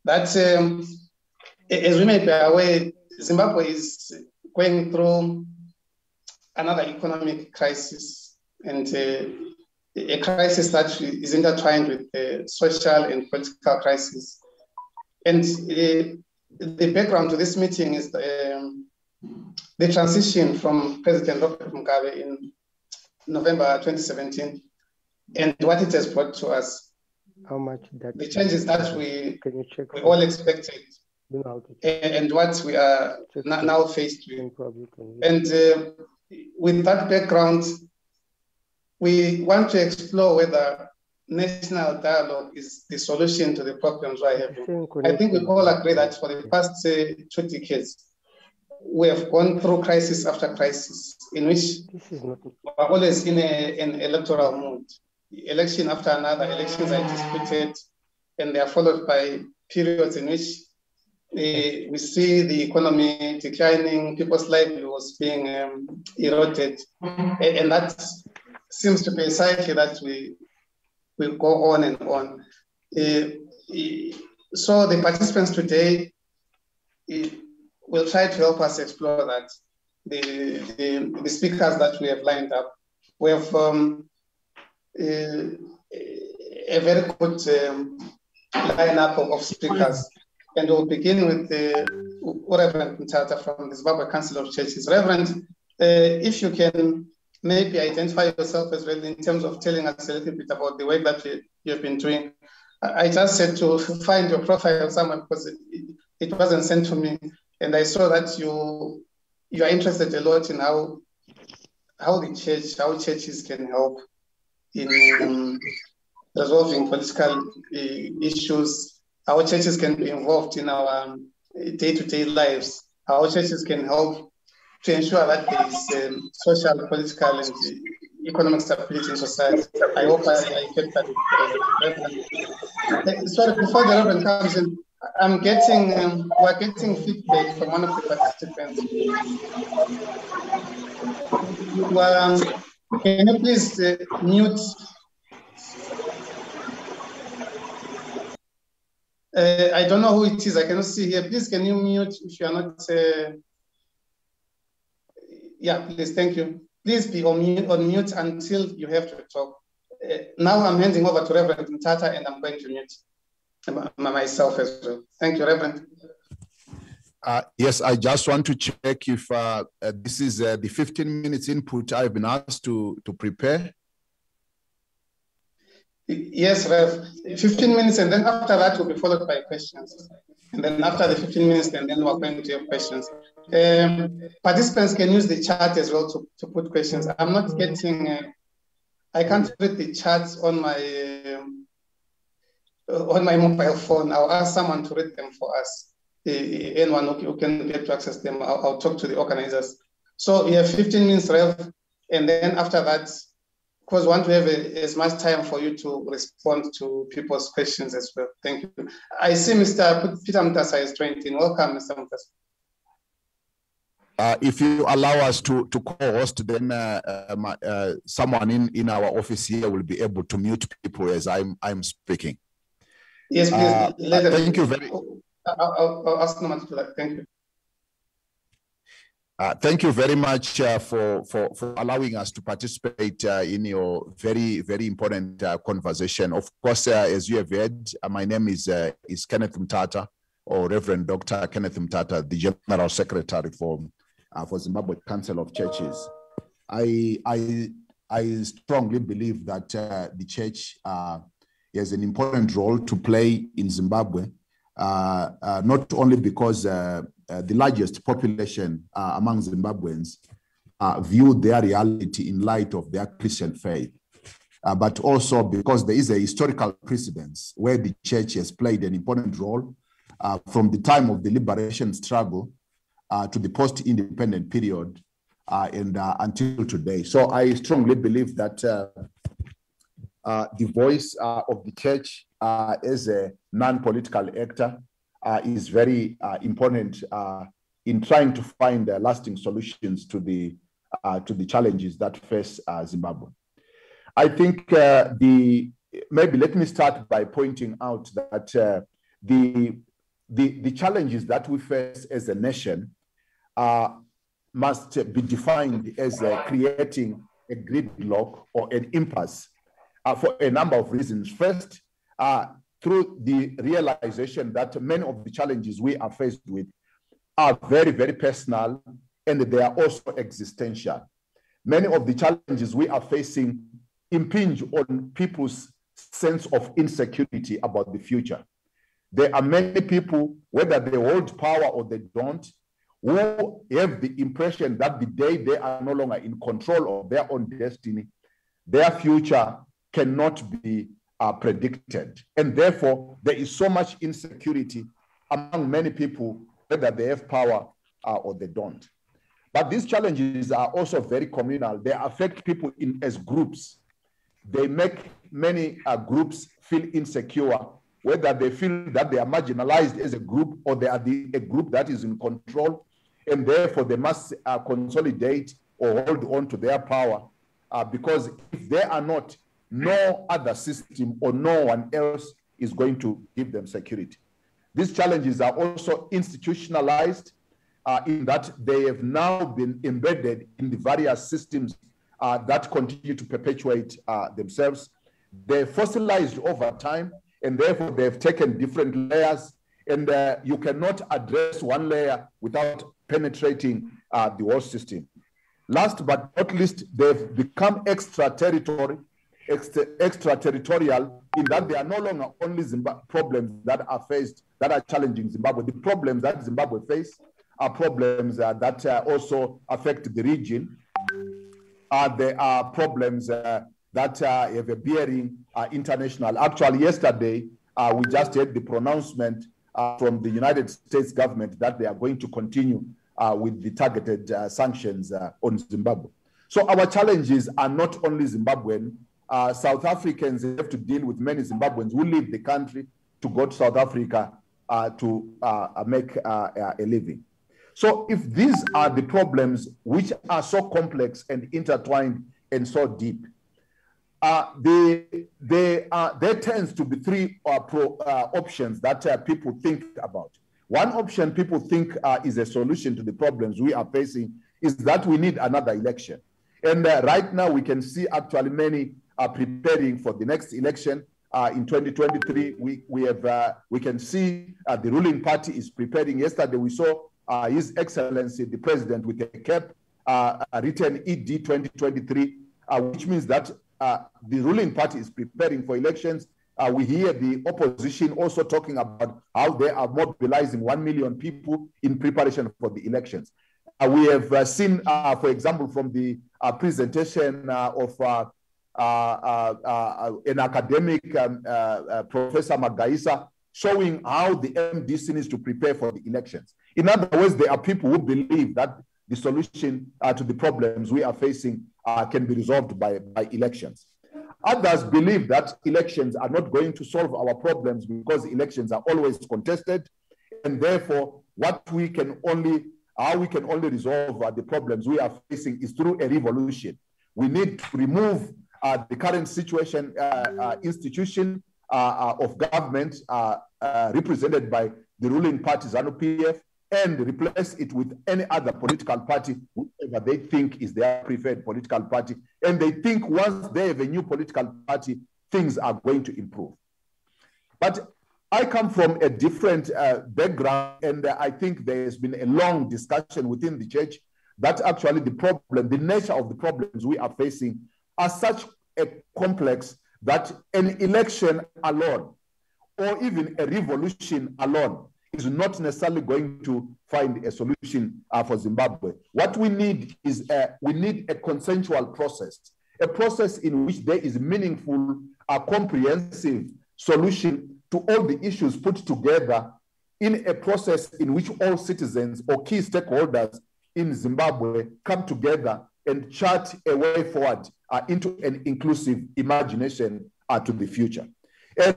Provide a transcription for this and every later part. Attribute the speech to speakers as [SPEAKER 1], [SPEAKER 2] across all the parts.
[SPEAKER 1] that, as we may be aware, Zimbabwe is going through another economic crisis, and a crisis that is intertwined with the social and political crisis. And the background to this meeting is the transition from President Robert Mugabe in November 2017, and what it has brought to us.
[SPEAKER 2] How much that
[SPEAKER 1] the changes that we
[SPEAKER 2] all
[SPEAKER 1] expected, and what we are now faced with. And with that background, we want to explore whether national dialogue is the solution to the problems we're having. I think we all agree that for the past 2 decades, we have gone through crisis after crisis in which we're always in an electoral mood. Election after another, elections are disputed, and they are followed by periods in which we see the economy declining, people's livelihoods being eroded, and that seems to be a cycle that we will go on and on. So the participants today will try to help us explore that. The speakers that we have lined up, we have a very good lineup of speakers. And we'll begin with Reverend Mthatha from the Zimbabwe Council of Churches. Reverend, if you can maybe identify yourself as well in terms of telling us a little bit about the work that you've been doing. I just had to find your profile somewhere because it wasn't sent to me. And I saw that you are interested a lot in how churches can help in resolving political issues, how churches can be involved in our day-to-day lives, how churches can help to ensure that there is social, political, and economic stability in society. I hope I get that. Sorry, before the Reverend comes in, we're getting feedback from one of the participants. Can you please mute? I don't know who it is. I cannot see here. Please, can you mute if you are not? Yeah, please. Thank you. Please be on mute until you have to talk. Now I'm handing over to Reverend Mthatha, and I'm going to mute myself as well. Thank you, Reverend.
[SPEAKER 3] Yes, I just want to check if this is the 15 minutes input I've been asked to prepare.
[SPEAKER 1] Yes, Rev. 15 minutes, and then after that will be followed by questions. And then after the 15 minutes, and then we're going to your questions. Participants can use the chat as well to put questions. I'm not getting, I can't read the chats on my mobile phone. I'll ask someone to read them for us. Anyone who can get to access them, I'll talk to the organizers. So we have 15 minutes, Rev, and then after that, because we want to have as much time for you to respond to people's questions as well. Thank you. I see Mr. Peter Mtasa is joined in. Welcome, Mr. Mtasa.
[SPEAKER 3] If you allow us to co-host, then someone in our office here will be able to mute people as I'm speaking.
[SPEAKER 1] Yes, please.
[SPEAKER 3] Thank you very much.
[SPEAKER 1] I'll ask them to do that. Thank you.
[SPEAKER 3] Thank you very much for allowing us to participate in your very, very important conversation. Of course, as you have heard, my name is Kenneth Mthatha, or Reverend Dr. Kenneth Mthatha, the General Secretary for Zimbabwe Council of Churches. I strongly believe that the church has an important role to play in Zimbabwe, not only because the largest population among Zimbabweans view their reality in light of their Christian faith, but also because there is a historical precedence where the church has played an important role from the time of the liberation struggle to the post-independent period and until today. So I strongly believe that the voice of the church as a non-political actor is very important in trying to find lasting solutions to the challenges that face Zimbabwe. I think maybe let me start by pointing out that the the challenges that we face as a nation must be defined as creating a gridlock or an impasse for a number of reasons. First, through the realization that many of the challenges we are faced with are very, very personal, and they are also existential. Many of the challenges we are facing impinge on people's sense of insecurity about the future. There are many people, whether they hold power or they don't, who have the impression that the day they are no longer in control of their own destiny, their future cannot be predicted. And therefore, there is so much insecurity among many people, whether they have power or they don't. But these challenges are also very communal. They affect people as groups. They make many groups feel insecure, whether they feel that they are marginalized as a group or they are a group that is in control, and therefore they must consolidate or hold on to their power, because if they are not, no other system or no one else is going to give them security. These challenges are also institutionalized in that they have now been embedded in the various systems that continue to perpetuate themselves. They're fossilized over time, and therefore they've taken different layers, and you cannot address one layer without penetrating the whole system. Last but not least, they've become extraterritorial in that they are no longer only problems that are faced, that are challenging Zimbabwe. The problems that Zimbabwe face are problems that also affect the region. There are problems that have a bearing international. Actually, yesterday, we just had the pronouncement from the United States government that they are going to continue with the targeted sanctions on Zimbabwe. So our challenges are not only Zimbabwean. South Africans have to deal with many Zimbabweans who leave the country to go to South Africa to make a living. So if these are the problems which are so complex and intertwined and so deep, there tends to be three options that people think about. One option people think is a solution to the problems we are facing is that we need another election. And right now we can see actually many are preparing for the next election in 2023. We can see the ruling party is preparing. Yesterday we saw His Excellency the President with a cap written ED 2023, which means that the ruling party is preparing for elections. We hear the opposition also talking about how they are mobilizing 1 million people in preparation for the elections. We have seen, for example, from the presentation of an academic, Professor Magaisa, showing how the MDC needs to prepare for the elections. In other words, there are people who believe that the solution to the problems we are facing can be resolved by elections. Others believe that elections are not going to solve our problems because elections are always contested, and therefore how we can only resolve the problems we are facing is through a revolution. We need to remove the current situation, institution of government represented by the ruling party ZANU-PF, and replace it with any other political party, whoever they think is their preferred political party. And they think once they have a new political party, things are going to improve. But I come from a different background, and I think there has been a long discussion within the church that actually the nature of the problems we are facing are such a complex that an election alone, or even a revolution alone, is not necessarily going to find a solution for Zimbabwe. What we need is we need a consensual process, a process in which there is meaningful, comprehensive solution to all the issues put together in a process in which all citizens or key stakeholders in Zimbabwe come together and chart a way forward into an inclusive imagination to the future. And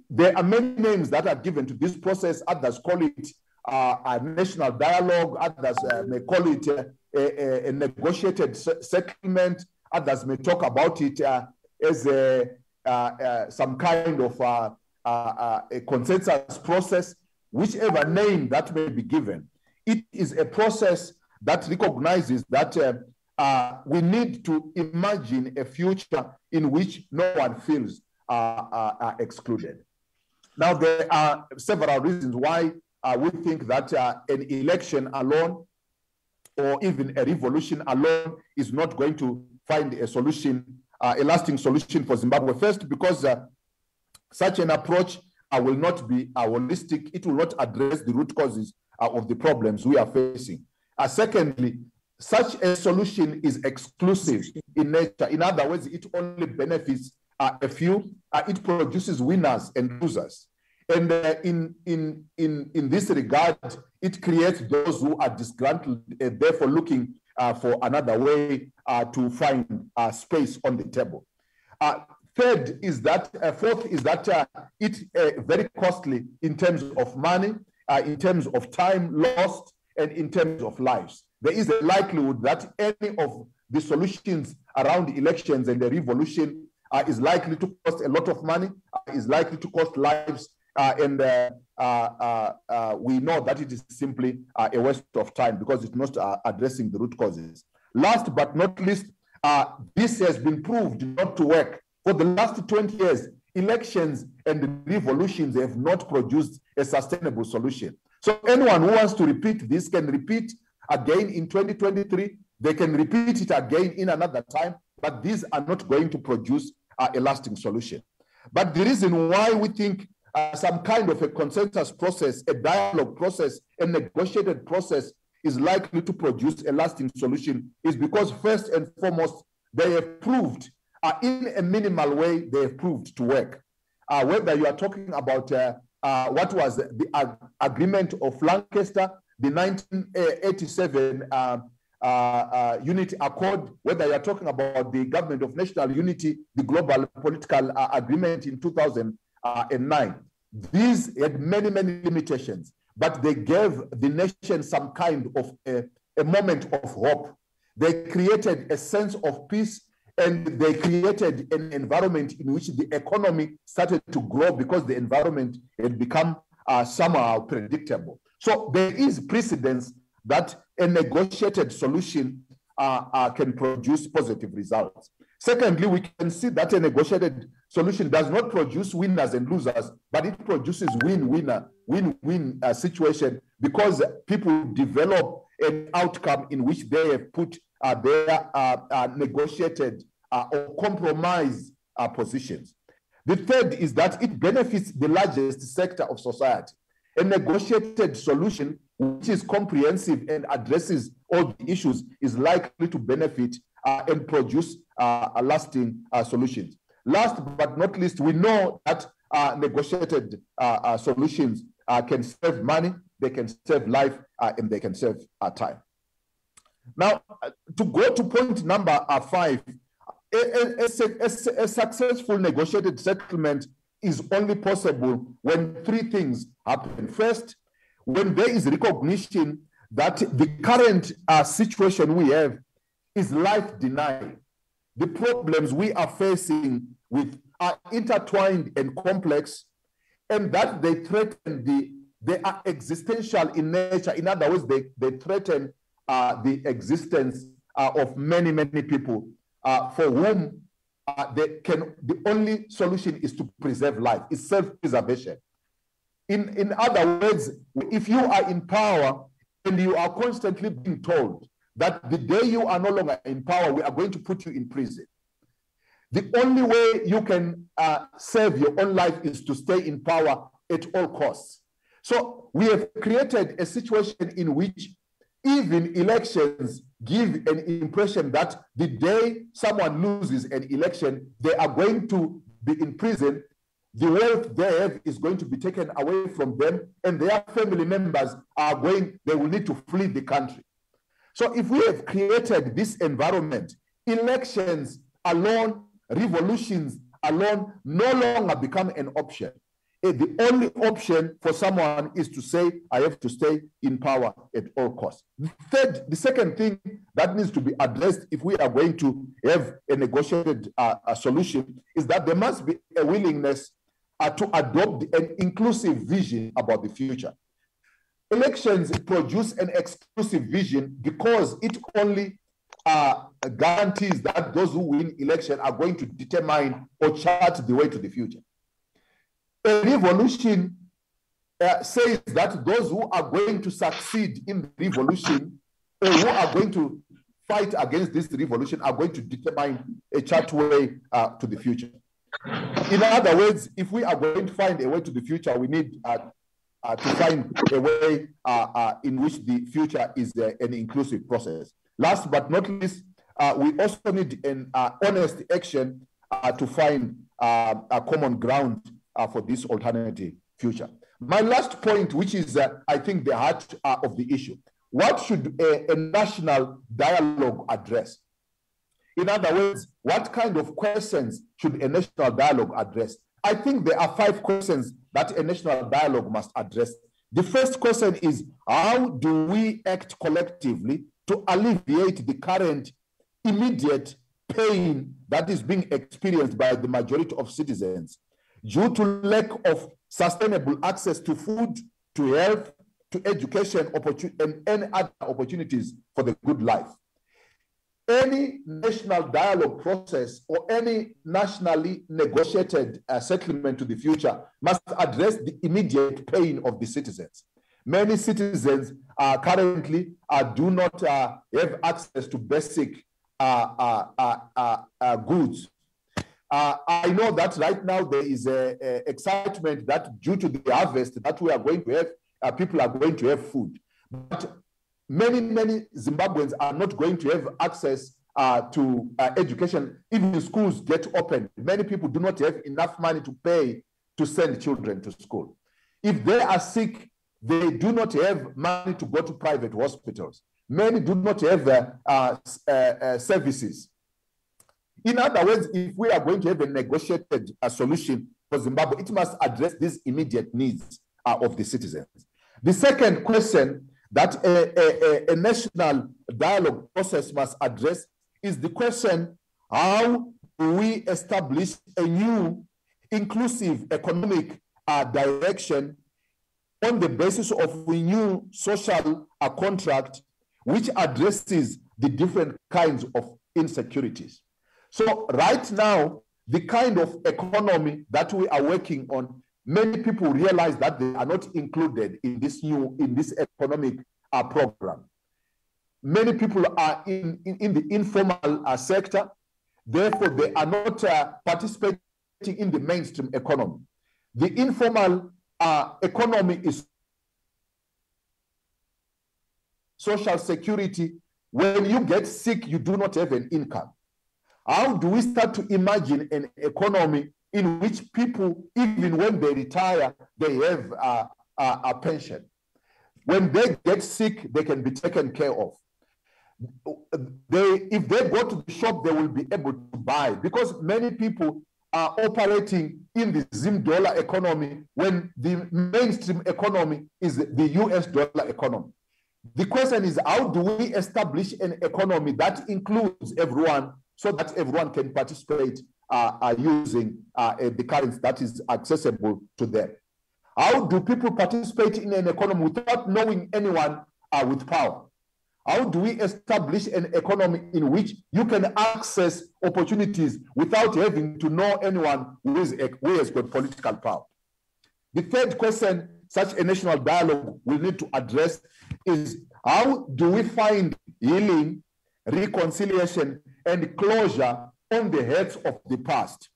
[SPEAKER 3] there are many names that are given to this process. Others call it a national dialogue. Others may call it a negotiated settlement. Others may talk about it as some kind of a consensus process. whichever name that may be given, it is a process that recognizes that we need to imagine a future in which no one feels excluded. Now, there are several reasons why we think that an election alone or even a revolution alone is not going to find a solution, a lasting solution for Zimbabwe. First, because such an approach will not be holistic. It will not address the root causes of the problems we are facing. Secondly, such a solution is exclusive in nature. In other words, it only benefits a few. It produces winners and losers. And in this regard, it creates those who are disgruntled and therefore looking for another way to find space on the table. Fourth is that it's very costly in terms of money, in terms of time lost, and in terms of lives. There is a likelihood that any of the solutions around elections and the revolution is likely to cost a lot of money, is likely to cost lives, and we know that it is simply a waste of time because it's not addressing the root causes. Last but not least, this has been proved not to work. For the last 20 years, elections and revolutions have not produced a sustainable solution. So anyone who wants to repeat this can repeat again in 2023. They can repeat it again in another time, but these are not going to produce a lasting solution. But the reason why we think some kind of a consensus process, a dialogue process, a negotiated process is likely to produce a lasting solution is because first and foremost, they have proved in a minimal way, they have proved to work. Whether you are talking about what was the agreement of Lancaster, the 1987 Unity Accord, whether you are talking about the Government of National Unity, the Global Political Agreement in 2009. These had many, many limitations, but they gave the nation some kind of a moment of hope. They created a sense of peace, and they created an environment in which the economy started to grow because the environment had become somehow predictable. So there is precedence that a negotiated solution can produce positive results. Secondly, we can see that a negotiated solution does not produce winners and losers, but it produces win-win situation because people develop an outcome in which they have put their negotiated or compromise positions. The third is that it benefits the largest sector of society. A negotiated solution which is comprehensive and addresses all the issues is likely to benefit and produce lasting solutions. Last but not least, we know that negotiated solutions can save money, they can save life, and they can save time. Now, to go to point number 5, a successful negotiated settlement is only possible when 3 things happen. First, when there is recognition that the current situation we have is life-denying. The problems we are facing with are intertwined and complex, and that they threaten they are existential in nature. In other words, they threaten the existence of many, many people for whom the only solution is to preserve life, is self-preservation. In other words, if you are in power and you are constantly being told that the day you are no longer in power, we are going to put you in prison, the only way you can save your own life is to stay in power at all costs. So we have created a situation in which even elections give an impression that the day someone loses an election, they are going to be in prison. The wealth they have is going to be taken away from them, and their family members they will need to flee the country. So if we have created this environment, elections alone, revolutions alone no longer become an option. The only option for someone is to say, I have to stay in power at all costs. The second thing that needs to be addressed if we are going to have a negotiated solution is that there must be a willingness to adopt an inclusive vision about the future. Elections produce an exclusive vision because it only guarantees that those who win election are going to determine or chart the way to the future. A revolution says that those who are going to succeed in the revolution or who are going to fight against this revolution are going to determine a chart way to the future. In other words, if we are going to find a way to the future, we need to find a way in which the future is an inclusive process. Last but not least, we also need an honest action to find a common ground for this alternative future. My last point, which is, I think, the heart of the issue. What should a national dialogue address? In other words, what kind of questions should a national dialogue address? I think there are 5 questions that a national dialogue must address. The first question is, how do we act collectively to alleviate the current immediate pain that is being experienced by the majority of citizens due to lack of sustainable access to food, to health, to education, and any other opportunities for the good life? Any national dialogue process or any nationally negotiated settlement to the future must address the immediate pain of the citizens. Many citizens currently do not have access to basic goods. I know that right now there is excitement that due to the harvest that we are going to have, people are going to have food. But many Zimbabweans are not going to have access to education. Even schools get open. Many people do not have enough money to pay to send children to school. If they are sick, they do not have money to go to private hospitals. Many do not have services. In other words, if we are going to have a negotiated solution for Zimbabwe, it must address these immediate needs of the citizens. The second question that a national dialogue process must address is the question, how do we establish a new inclusive economic direction on the basis of a new social contract which addresses the different kinds of insecurities? So right now, the kind of economy that we are working on, many people realize that they are not included in this economic program. Many people are in the informal sector, therefore they are not participating in the mainstream economy. The informal economy is social security. When you get sick, you do not have an income. How do we start to imagine an economy in which people, even when they retire, they have a pension? When they get sick, they can be taken care of. If they go to the shop, they will be able to buy, because many people are operating in the Zim dollar economy when the mainstream economy is the US dollar economy. The question is, how do we establish an economy that includes everyone so that everyone can participate using the currency that is accessible to them? How do people participate in an economy without knowing anyone with power? How do we establish an economy in which you can access opportunities without having to know anyone who has got political power? The third question such a national dialogue will need to address is, how do we find healing, reconciliation, and closure on the hurts of the past?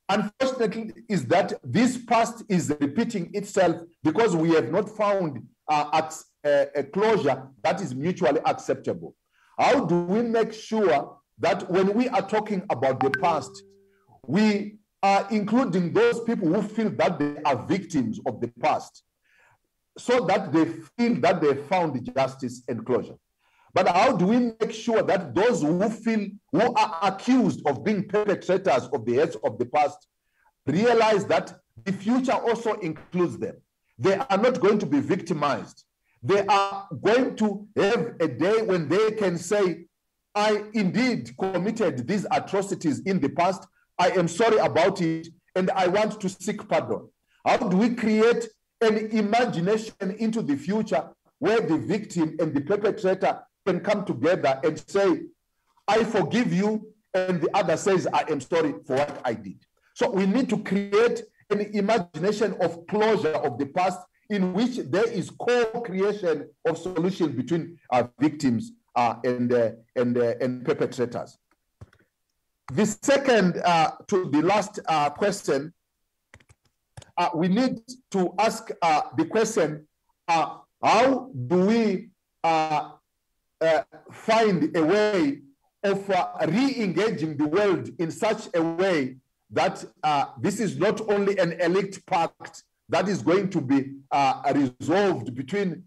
[SPEAKER 3] Unfortunately, is that this past is repeating itself because we have not found a closure that is mutually acceptable. How do we make sure that when we are talking about the past, we are including those people who feel that they are victims of the past, so that they feel that they found justice and closure? But how do we make sure that those who are accused of being perpetrators of the hurts of the past realize that the future also includes them? They are not going to be victimized. They are going to have a day when they can say, I indeed committed these atrocities in the past. I am sorry about it, and I want to seek pardon. How do we create an imagination into the future where the victim and the perpetrator can come together and say, I forgive you, and the other says, I am sorry for what I did. So we need to create an imagination of closure of the past in which there is co-creation of solutions between victims and perpetrators. The second to the last question, we need to ask the question, how do we find a way of re-engaging the world in such a way that this is not only an elite pact that is going to be resolved between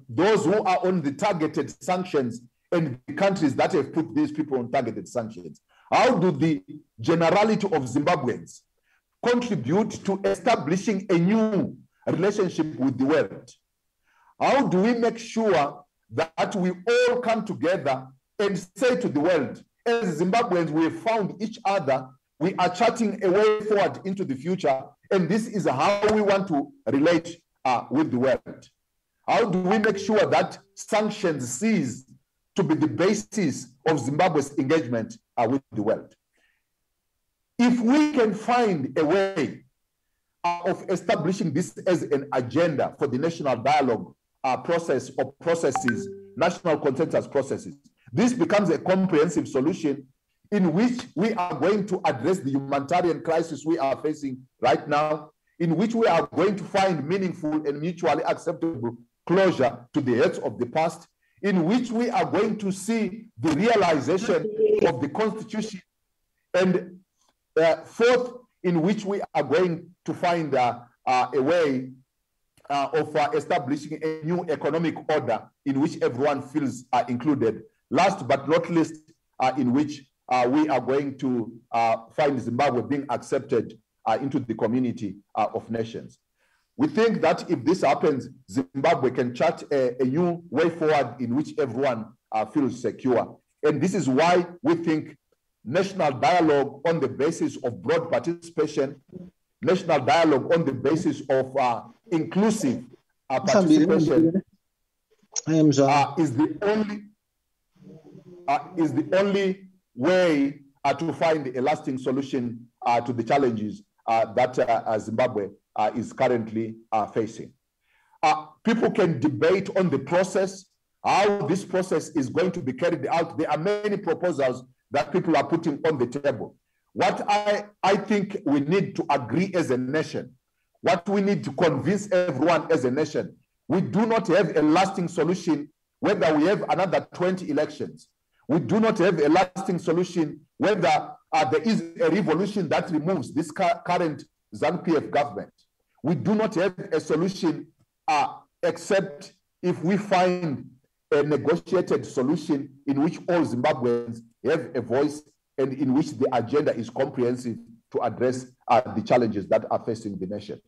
[SPEAKER 3] those who are on the targeted sanctions and the countries that have put these people on targeted sanctions. How do the generality of Zimbabweans contribute to establishing a new relationship with the world? How do we make sure that we all come together and say to the world, as Zimbabweans, we have found each other, we are charting a way forward into the future, and this is how we want to relate with the world? How do we make sure that sanctions cease to be the basis of Zimbabwe's engagement with the world? If we can find a way of establishing this as an agenda for the national dialogue process or processes, national consensus processes, this becomes a comprehensive solution in which we are going to address the humanitarian crisis we are facing right now, in which we are going to find meaningful and mutually acceptable closure to the hurts of the past, in which we are going to see the realization of the Constitution, and fourth, in which we are going to find a way of establishing a new economic order in which everyone feels included. Last but not least, in which we are going to find Zimbabwe being accepted into the community of nations. We think that if this happens, Zimbabwe can chart a new way forward in which everyone feels secure. And this is why we think national dialogue on the basis of broad participation, national dialogue on the basis of inclusive participation is the only way to find a lasting solution to the challenges that Zimbabwe is currently facing. People can debate on the process, how this process is going to be carried out. There are many proposals that people are putting on the table. What I think we need to agree as a nation, what we need to convince everyone as a nation, we do not have a lasting solution whether we have another 20 elections. We do not have a lasting solution whether there is a revolution that removes this current ZANU-PF government. We do not have a solution except if we find a negotiated solution in which all Zimbabweans have a voice and in which the agenda is comprehensive to address the challenges that are facing the nation.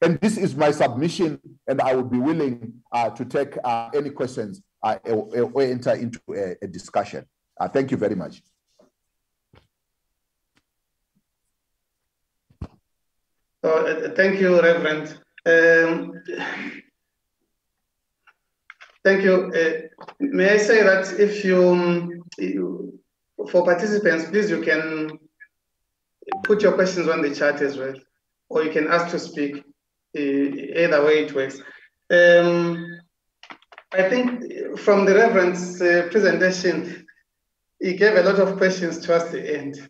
[SPEAKER 3] And this is my submission, and I would be willing to take any questions or enter into a discussion. Thank you very much.
[SPEAKER 1] Thank you, Reverend. Thank you. May I say that if you, for participants, please, you can put your questions on the chat as well, or you can ask to speak. Either way it works. I think from the Reverend's presentation, he gave a lot of questions towards the end.